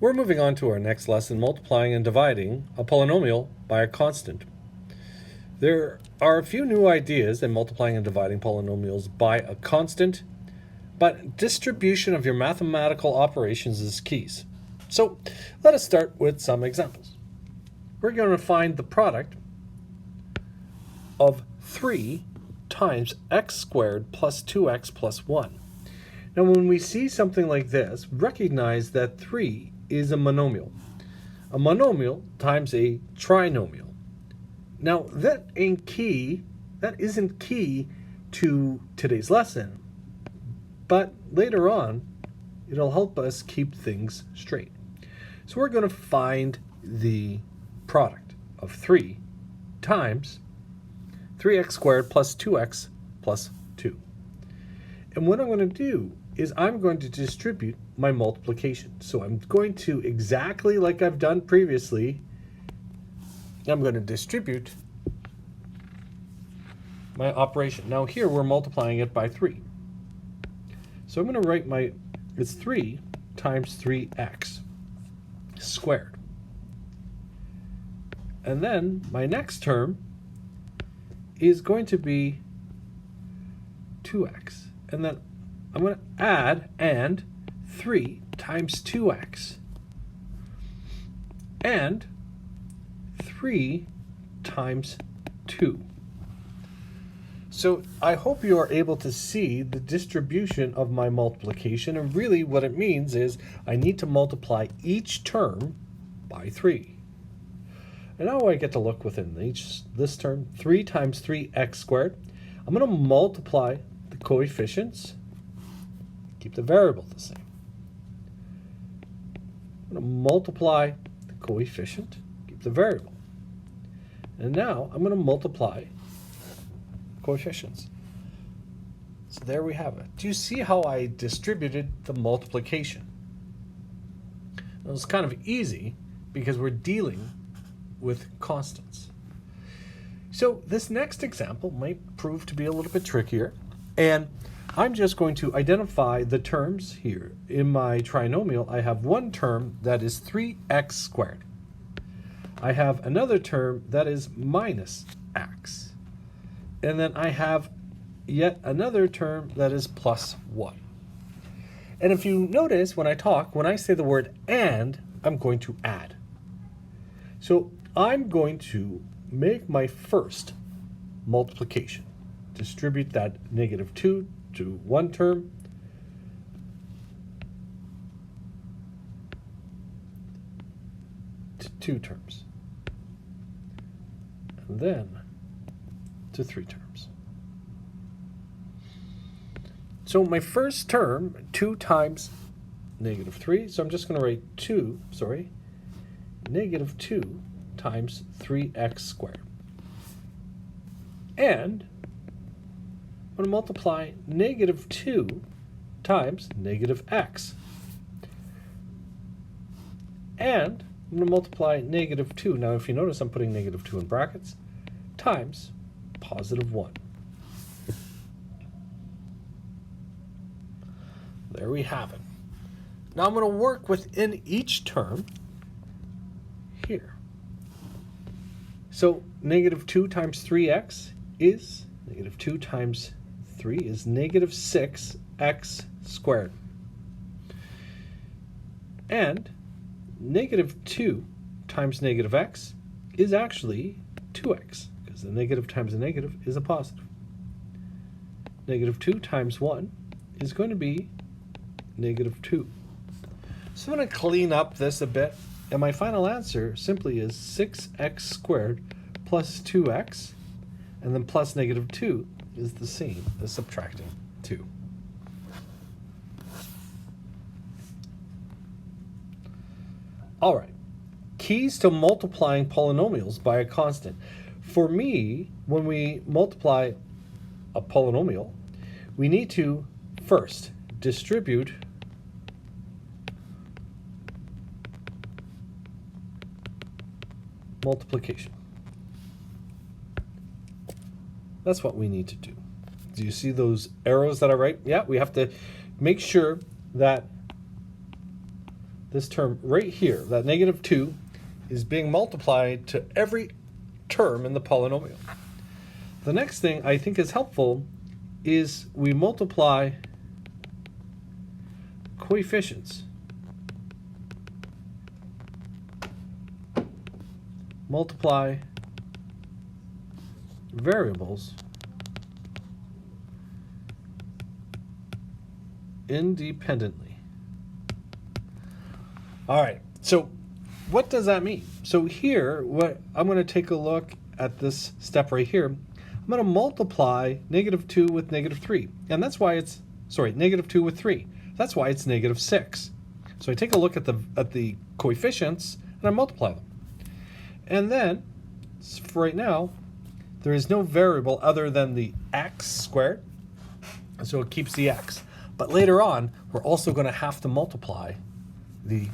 We're moving on to our next lesson, multiplying and dividing a polynomial by a constant. There are a few new ideas in multiplying and dividing polynomials by a constant, but distribution of your mathematical operations is keys. So let us start with some examples. We're going to find the product of 3 times x squared plus 2x plus 1. Now when we see something like this, recognize that 3 is a monomial. A monomial times a trinomial. Now that isn't key to today's lesson, but later on it'll help us keep things straight. So we're going to find the product of 3 times 3x squared plus 2x plus 2. And what I'm going to do is I'm going to distribute my multiplication. So I'm going to, exactly like I've done previously, I'm going to distribute my operation. Now here we're multiplying it by 3. So I'm going to write it's 3 times 3x squared. And then my next term is going to be 2x. And then I'm going to add and 3 times 2x and 3 times 2. So I hope you are able to see the distribution of my multiplication, and really what it means is I need to multiply each term by 3. And now I get to look within this term, 3 times 3x squared. I'm going to multiply the coefficients, keep the variable the same. I'm going to multiply the coefficient, keep the variable. And now I'm going to multiply coefficients. So there we have it. Do you see how I distributed the multiplication? It was kind of easy because we're dealing with constants. So this next example might prove to be a little bit trickier, and I'm just going to identify the terms here. In my trinomial, I have one term that is 3x squared. I have another term that is minus x. And then I have yet another term that is plus 1. And if you notice when I say the word and, I'm going to add. So I'm going to make my first multiplication. Distribute that negative 2 to one term. To 2 terms. And then to 3 terms. So my first term, 2 times negative 3, so I'm just going to write negative 2 times 3x squared. And I'm going to multiply negative 2 times negative x. And I'm going to multiply negative 2. Now if you notice I'm putting negative 2 in brackets, times positive 1. There we have it. Now I'm going to work within each term here. So negative 2 times 3x is negative 2 times 3 is negative 6x squared. And negative 2 times negative x is actually 2x, because the negative times the negative is a positive. Negative 2 times 1 is going to be negative 2. So I'm going to clean up this a bit, and my final answer simply is 6x squared plus 2x, and then plus negative 2 is the same as subtracting 2. All right, keys to multiplying polynomials by a constant. For me, when we multiply a polynomial, we need to first distribute multiplication. That's what we need to do. Do you see those arrows that I write? Yeah, we have to make sure that this term right here, that negative 2, is being multiplied to every term in the polynomial. The next thing I think is helpful is we multiply coefficients. Multiply variables independently. All right, so what does that mean? So here, what I'm going to take a look at this step right here. I'm going to multiply negative 2 with negative 3, and that's why it's, sorry, negative 2 with 3. That's why it's negative 6. So I take a look at the coefficients and I multiply them. And then, for right now, there is no variable other than the x squared, so it keeps the x. But later on, we're also going to have to multiply the